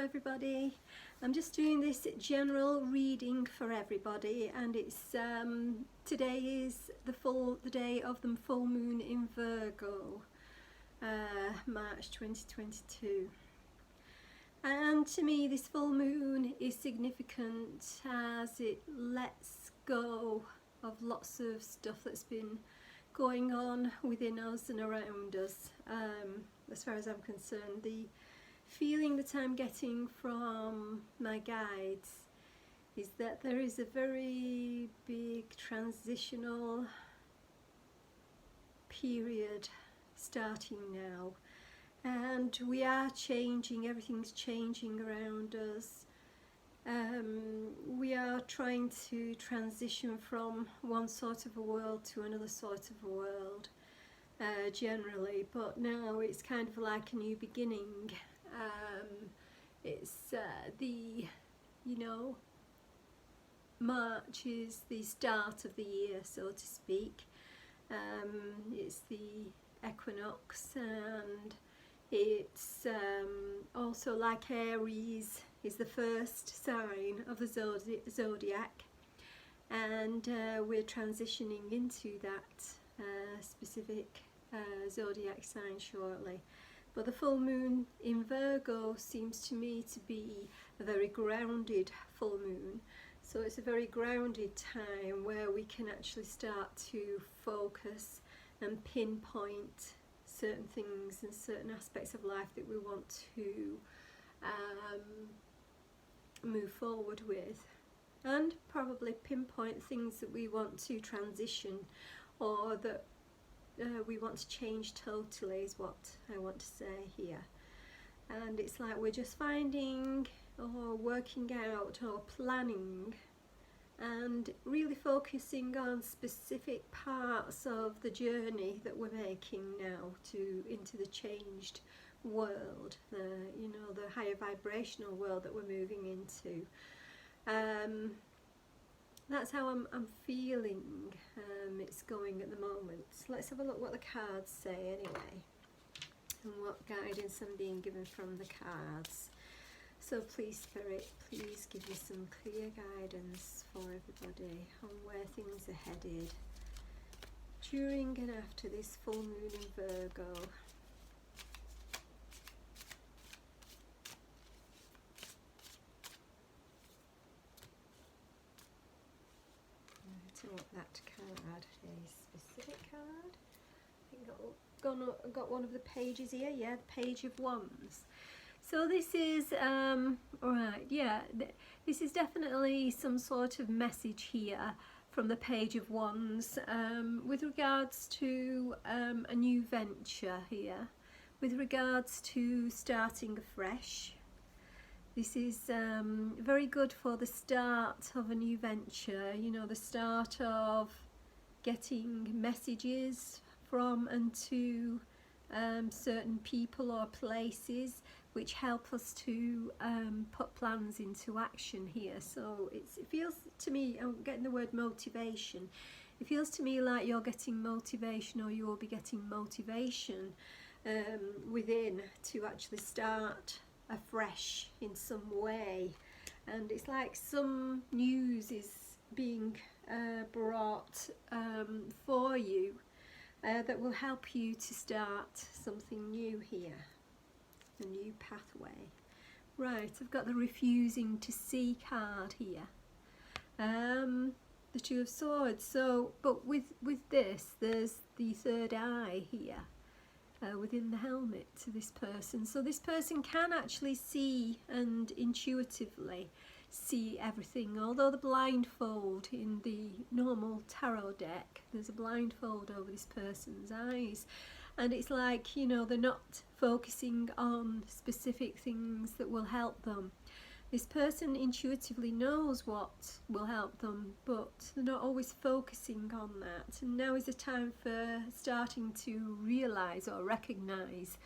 everybody. I'm just doing this general reading for everybody, and it's today is the day of the full moon in Virgo, March 2022. And to me, this full moon is significant as it lets go of lots of stuff that's been going on within us and around us. As far as I'm concerned, the feeling that I'm getting from my guides is that there is a very big transitional period starting now, and we are changing, everything's changing around us. We are trying to transition from one sort of a world to another sort of a world, generally, but now it's kind of like a new beginning. It's March is the start of the year, so to speak. It's the equinox, and it's also like Aries is the first sign of the zodiac, and we're transitioning into that specific zodiac sign shortly. But the full moon in Virgo seems to me to be a very grounded full moon. So it's a very grounded time where we can actually start to focus and pinpoint certain things and certain aspects of life that we want to move forward with, and probably pinpoint things that we want to transition, or that we want to change totally, is what I want to say here. And it's like we're just finding or working out or planning and really focusing on specific parts of the journey that we're making now into the changed world, the higher vibrational world that we're moving into. That's how I'm feeling it's going at the moment. Let's have a look what the cards say anyway, and what guidance I'm being given from the cards. So please, Spirit, please give me some clear guidance for everybody on where things are headed during and after this full moon in Virgo. I want that card, a specific card. I think got one of the pages here. Yeah, the Page of Wands. So this is alright, yeah, this is definitely some sort of message here from the Page of Wands with regards to a new venture here, with regards to starting afresh. This is very good for the start of a new venture, the start of getting messages from and to certain people or places which help us to put plans into action here. So it feels to me, I'm getting the word motivation, it feels to me like you're getting motivation, or you will be getting motivation within to actually start afresh in some way. And it's like some news is being brought for you that will help you to start something new here, a new pathway. Right, I've got the Refusing to See card here, the Two of Swords. So, but with this, there's the third eye here within the helmet to this person. So this person can actually see and intuitively see everything, although the blindfold in the normal tarot deck, there's a blindfold over this person's eyes, and it's like, they're not focusing on specific things that will help them. This person intuitively knows what will help them, but they're not always focusing on that. And now is the time for starting to realise or recognise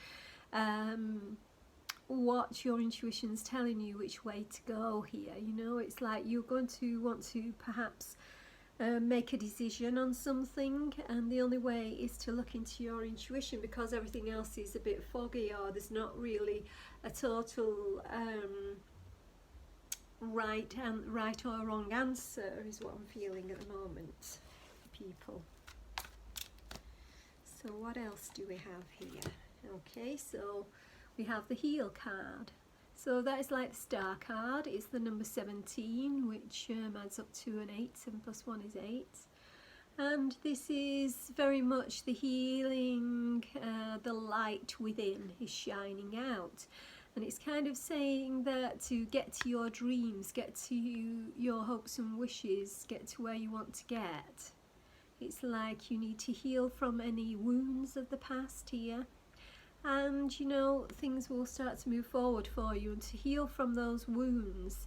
what your intuition's telling you, which way to go here. It's like you're going to want to perhaps make a decision on something, and the only way is to look into your intuition, because everything else is a bit foggy, or there's not really a total right or wrong answer, is what I'm feeling at the moment, people. So what else do we have here? Okay, so we have the Heal card. So that is like the Star card. It's the number 17, which adds up to an 8. 7 plus 1 is 8. And this is very much the healing, the light within is shining out. And it's kind of saying that to get to your dreams, get to your hopes and wishes, get to where you want to get. It's like you need to heal from any wounds of the past here. And you know, things will start to move forward for you, and to heal from those wounds,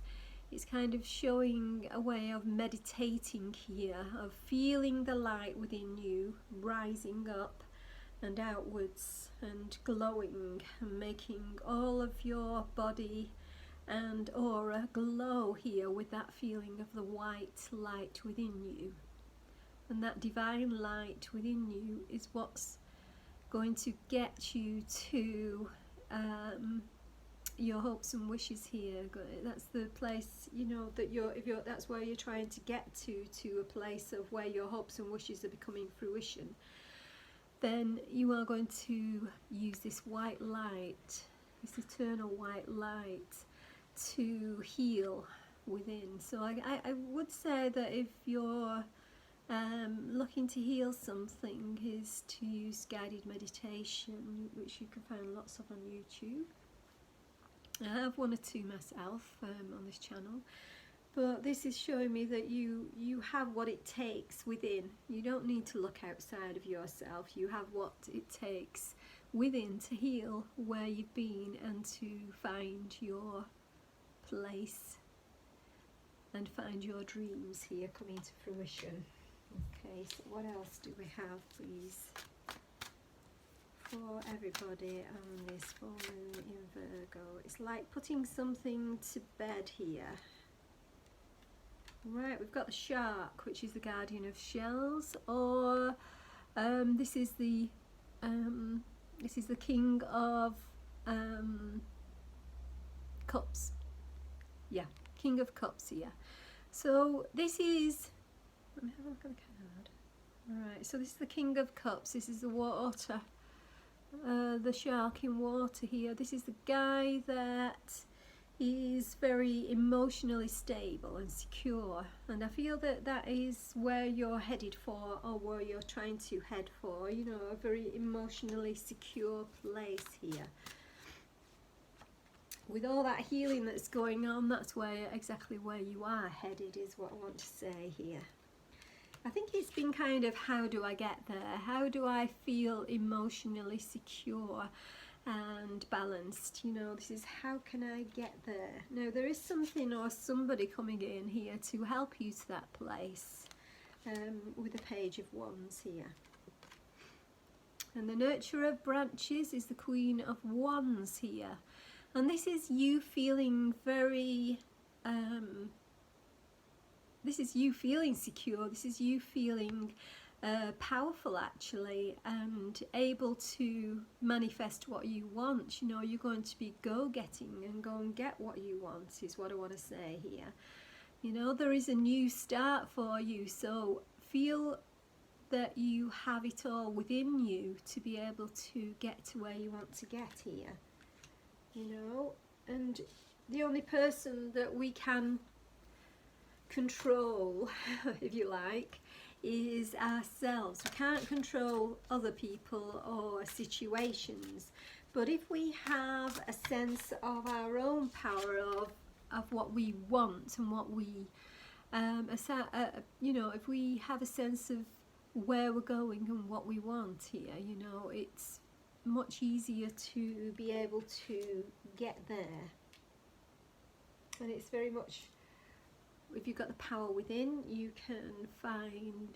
it's kind of showing a way of meditating here, of feeling the light within you rising up and outwards and glowing, and making all of your body and aura glow here with that feeling of the white light within you. And that divine light within you is what's going to get you to your hopes and wishes here. That's the place, you know, that that's where you're trying to get to a place of where your hopes and wishes are becoming fruition. Then you are going to use this white light, this eternal white light, to heal within. So I would say that if you're looking to heal something, is to use guided meditation, which you can find lots of on YouTube. I have 1 or 2 myself on this channel, but this is showing me that you have what it takes within. You don't need to look outside of yourself. You have what it takes within to heal where you've been and to find your place and find your dreams here coming to fruition. Okay, so what else do we have, please, for everybody on this full moon in Virgo? It's like putting something to bed here. Right, we've got the Shark, which is the guardian of shells, or this is the King of Cups. Yeah, King of Cups here. So this is, let me have a look at the card. Alright, so this is the King of Cups. This is the water, the shark in water here. This is the guy that is very emotionally stable and secure, and I feel that that is where you're headed for, or where you're trying to head for, you know, a very emotionally secure place here. With all that healing that's going on, that's where exactly where you are headed, is what I want to say here. I think it's been kind of, how do I get there? How do I feel emotionally secure and balanced? You know, this is how can I get there? Now there is something or somebody coming in here to help you to that place, with the Page of Wands here. And the Nurturer of Branches is the Queen of Wands here. And this is you feeling very, this is you feeling secure, this is you feeling powerful actually, and able to manifest what you want. You know, you're going to be go-getting and go and get what you want, is what I want to say here. You know, there is a new start for you, so feel that you have it all within you to be able to get to where you want to get here. You know, and the only person that we can control, if you like, is ourselves. We can't control other people or situations, but if we have a sense of our own power of what we want and what we you know, if we have a sense of where we're going and what we want here, you know, it's much easier to be able to get there. And it's very much, if you've got the power within, you can find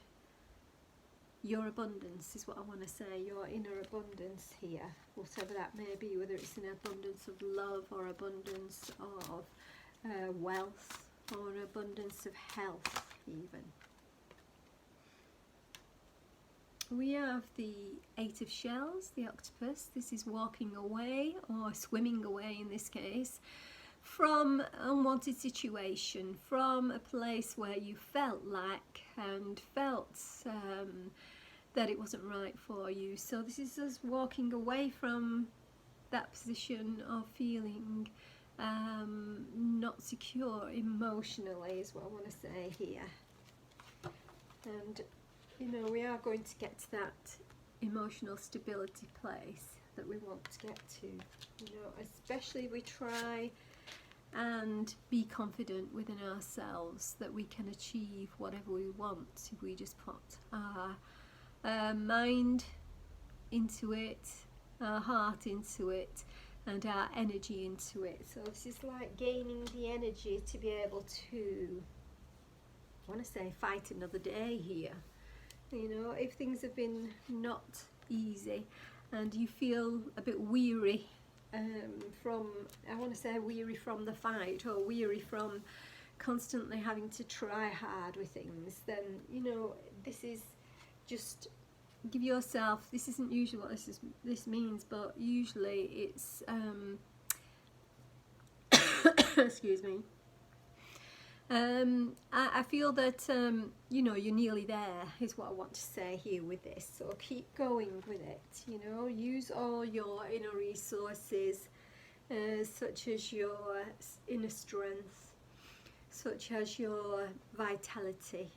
your abundance, is what I want to say, your inner abundance here, whatever that may be, whether it's an abundance of love or abundance of wealth or abundance of health even. we have the Eight of Shells, the octopus. This is walking away, or swimming away in this case, from an unwanted situation, from a place where you felt lack and felt that it wasn't right for you. So this is us walking away from that position of feeling not secure emotionally, is what I want to say here. And you know, we are going to get to that emotional stability place that we want to get to, you know, especially if we try and be confident within ourselves that we can achieve whatever we want if we just put our mind into it, our heart into it, and our energy into it. So this is like gaining the energy to be able to, I want to say, fight another day here. You know, if things have been not easy and you feel a bit weary from, I want to say weary from the fight, or weary from constantly having to try hard with things, then, you know, this is just give yourself, this isn't usually what this means, but usually it's excuse me, I feel that you know, you're nearly there, is what I want to say here with this. So keep going with it, you know, use all your inner resources, such as your inner strength, such as your vitality,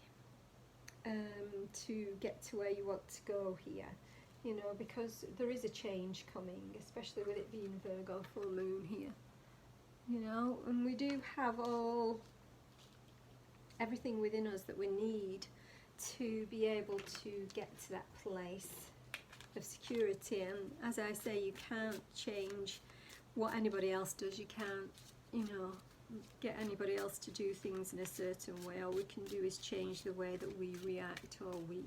to get to where you want to go here, you know, because there is a change coming, especially with it being Virgo full moon here, you know, and we do have everything within us that we need to be able to get to that place of security. And as I say, you can't change what anybody else does. You can't, you know, get anybody else to do things in a certain way. All we can do is change the way that we react, or we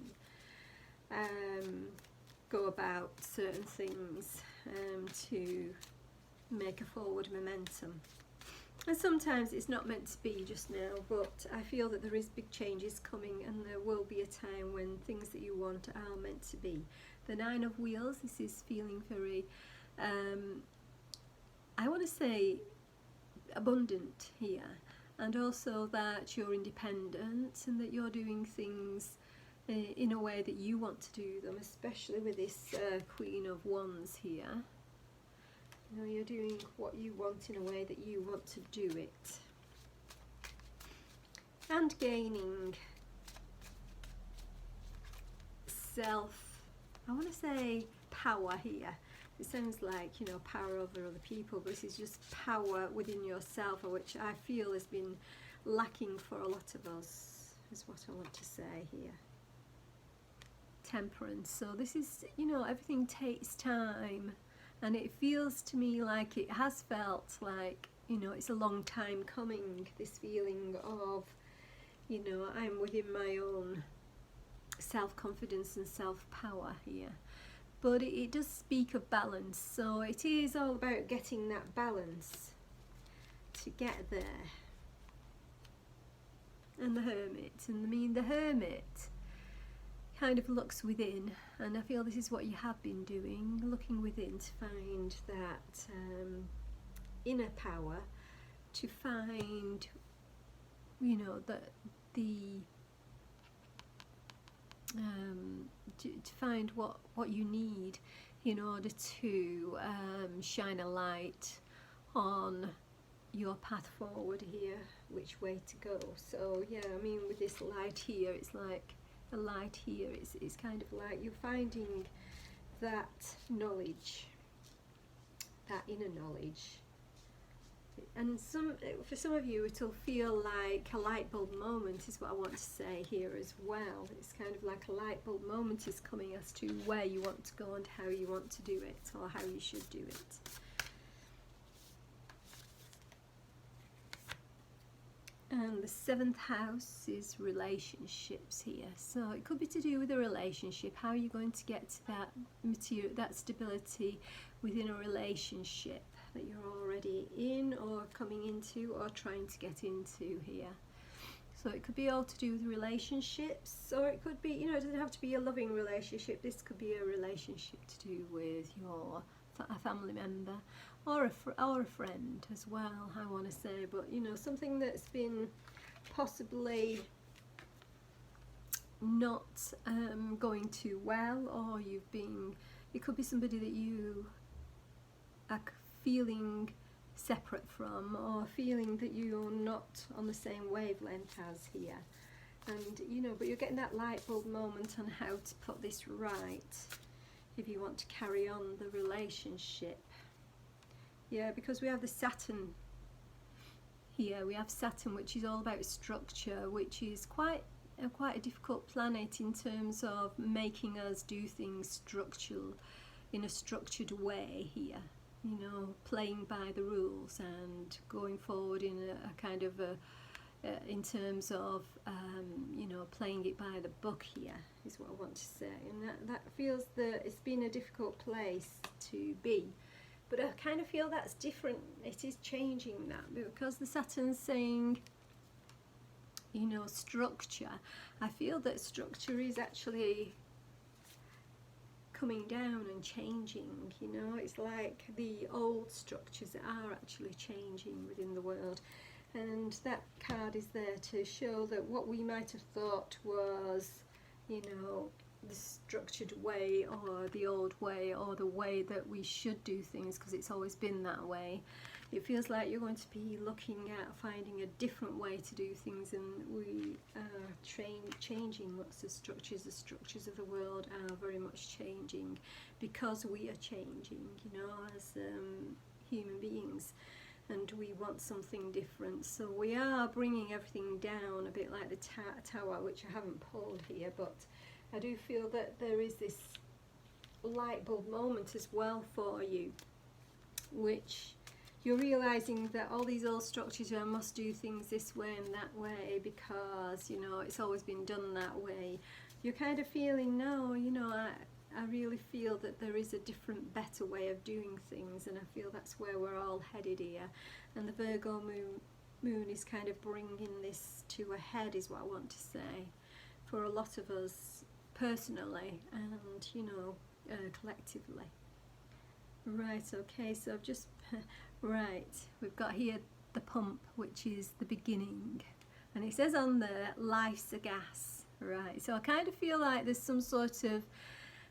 go about certain things to make a forward momentum. And sometimes it's not meant to be just now, but I feel that there is big changes coming, and there will be a time when things that you want are meant to be. The Nine of Wheels, this is feeling very, I want to say, abundant here, and also that you're independent and that you're doing things in a way that you want to do them, especially with this Queen of Wands here. You know, you're doing what you want in a way that you want to do it, and gaining I want to say power here. It sounds like, you know, power over other people, but this is just power within yourself, which I feel has been lacking for a lot of us, is what I want to say here. Temperance. So this is, you know, everything takes time. And it feels to me like it has felt like, you know, it's a long time coming, this feeling of, you know, I'm within my own self-confidence and self-power here. But it does speak of balance, so it is all about getting that balance to get there. And the Hermit, and I mean, the Hermit kind of looks within, and I feel this is what you have been doing, looking within to find that inner power, to find, you know, to find what you need in order to shine a light on your path forward here, which way to go. So yeah, I mean, with this light here, it's like a light here, it's kind of like you're finding that knowledge, that inner knowledge. And for some of you, it'll feel like a light bulb moment, is what I want to say here as well. It's kind of like a light bulb moment is coming as to where you want to go and how you want to do it, or how you should do it. And the 7th house is relationships here. So it could be to do with a relationship. How are you going to get to that material, that stability within a relationship that you're already in, or coming into, or trying to get into here? So it could be all to do with relationships, or it could be, you know, it doesn't have to be a loving relationship. This could be a relationship to do with your a family member, or a friend as well, I want to say. But you know, something that's been possibly not going too well, or it could be somebody that you are feeling separate from, or feeling that you're not on the same wavelength as here. And you know, but you're getting that light bulb moment on how to put this right if you want to carry on the relationship. Yeah, because we have the Saturn here. We have Saturn, which is all about structure, which is quite a difficult planet in terms of making us do things structural, in a structured way here. You know, playing by the rules and going forward in a kind of in terms of you know, playing it by the book here is what I want to say. And that feels that it's been a difficult place to be. But I kind of feel that's different. It is changing that, because the Saturn's saying, you know, structure. I feel that structure is actually coming down and changing. You know, it's like the old structures are actually changing within the world. And that card is there to show that what we might have thought was, you know, the structured way, or the old way, or the way that we should do things, because it's always been that way. It feels like you're going to be looking at finding a different way to do things, and we are changing lots of structures. The structures of the world are very much changing because we are changing, you know, as human beings. And we want something different, so we are bringing everything down a bit like the tower, which I haven't pulled here, but I do feel that there is this light bulb moment as well for you, which you're realizing that all these old structures, I must do things this way and that way because, you know, it's always been done that way. You're kind of feeling, no, you know, I really feel that there is a different, better way of doing things, and I feel that's where we're all headed here. And the Virgo moon is kind of bringing this to a head, is what I want to say, for a lot of us personally and, you know, collectively. Right, okay, so I've just, right, we've got here the pump, which is the beginning. And it says on there, life's a gas. Right, so I kind of feel like there's some sort of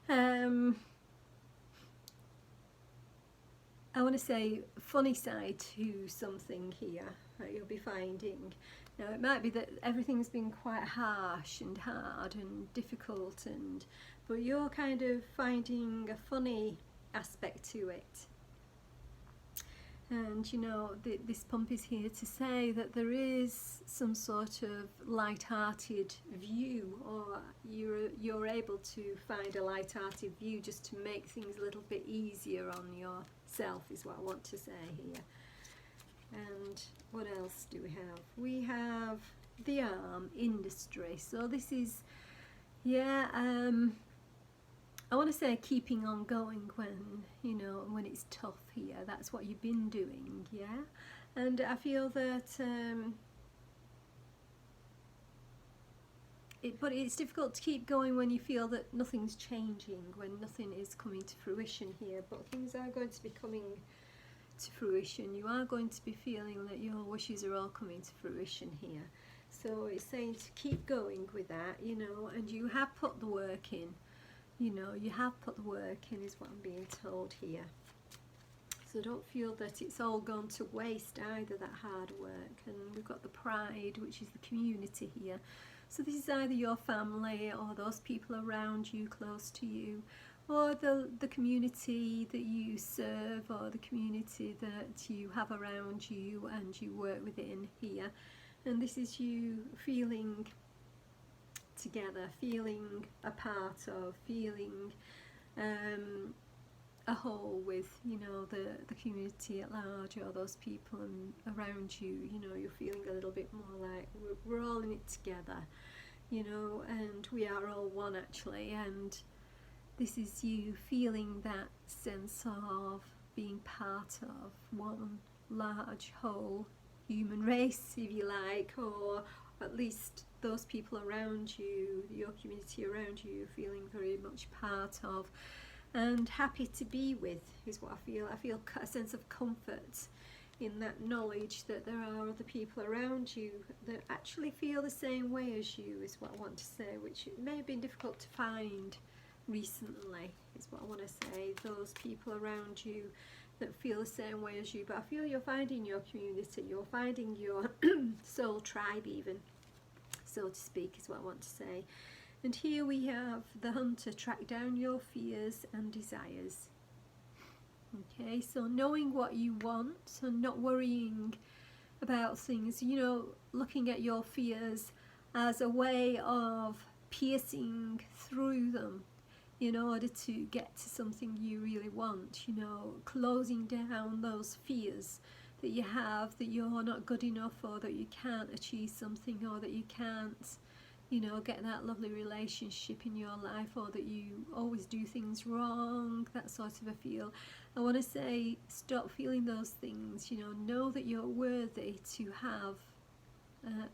I want to say funny side to something here that you'll be finding. Now it might be that everything's been quite harsh and hard and difficult, but you're kind of finding a funny aspect to it. And you know, this pump is here to say that there is some sort of light-hearted view, or you're able to find a light-hearted view just to make things a little bit easier on yourself, is what I want to say here. And what else do we have? We have the arm, industry. So this is, yeah, I want to say keeping on going when, you know, when it's tough here. That's what you've been doing, yeah? And I feel that but it's difficult to keep going when you feel that nothing's changing, when nothing is coming to fruition here. But things are going to be coming to fruition. You are going to be feeling that your wishes are all coming to fruition here. So it's saying to keep going with that, you know, and you have put the work in. You know, you have put the work in, is what I'm being told here. So don't feel that it's all gone to waste either, that hard work. And we've got the pride, which is the community here. So this is either your family or those people around you, close to you, or the community that you serve, or the community that you have around you and you work within here. And this is you feeling together, feeling a part of, feeling a whole with, you know, the community at large, or those people around you. You know, you're feeling a little bit more like we're all in it together, you know, and we are all one actually. And this is you feeling that sense of being part of one large whole human race, if you like, or at least those people around you, your community around you, feeling very much part of and happy to be with, is what I feel. I feel a sense of comfort in that knowledge that there are other people around you that actually feel the same way as you, is what I want to say, which it may have been difficult to find recently, is what I want to say. Those people around you that feel the same way as you, but I feel you're finding your community, you're finding your soul tribe even, so to speak, is what I want to say. And here we have the hunter, track down your fears and desires. Okay, so knowing what you want and not worrying about things, you know, looking at your fears as a way of piercing through them in order to get to something you really want, you know, closing down those fears that you have, that you're not good enough, or that you can't achieve something, or that you can't, you know, get that lovely relationship in your life, or that you always do things wrong, that sort of a feel. I want to say, stop feeling those things, you know that you're worthy to have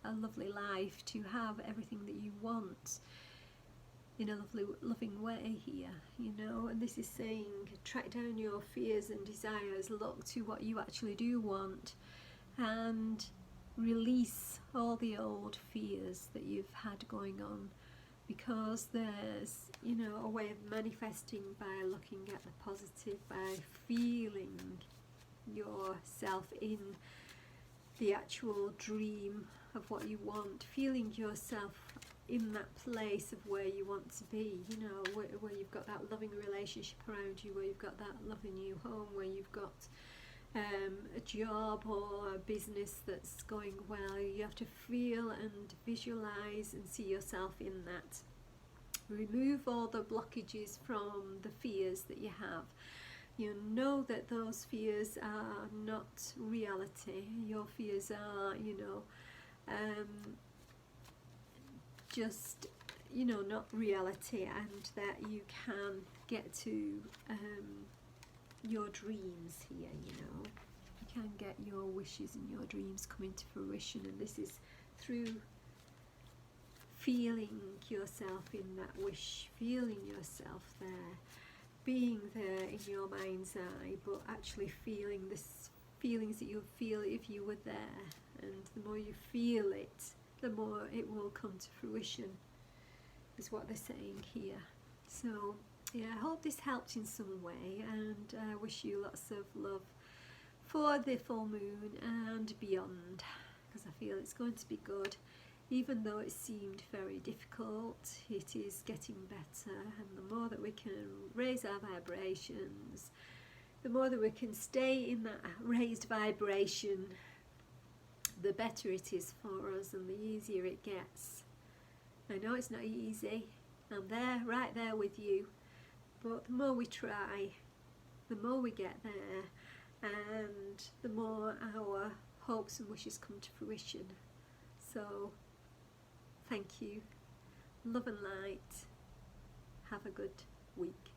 a lovely life, to have everything that you want in a lovely, loving way here, you know. And this is saying, track down your fears and desires, look to what you actually do want, and release all the old fears that you've had going on, because there's, you know, a way of manifesting by looking at the positive, by feeling yourself in the actual dream of what you want, feeling yourself in that place of where you want to be, you know, where you've got that loving relationship around you, where you've got that lovely new home, where you've got a job or a business that's going well. You have to feel and visualize and see yourself in that. Remove all the blockages from the fears that you have. You know that those fears are not reality. Your fears are, you know, just, you know, not reality, and that you can get to your dreams here, you know. You can get your wishes and your dreams coming to fruition, and this is through feeling yourself in that wish, feeling yourself there, being there in your mind's eye, but actually feeling this feelings that you feel if you were there. And the more you feel it, the more it will come to fruition, is what they're saying here. So yeah, I hope this helped in some way, and I wish you lots of love for the full moon and beyond, because I feel it's going to be good. Even though it seemed very difficult, it is getting better, and the more that we can raise our vibrations, the more that we can stay in that raised vibration, the better it is for us and the easier it gets. I know it's not easy, I'm there, right there with you, but the more we try, the more we get there, and the more our hopes and wishes come to fruition. So thank you, love and light, have a good week.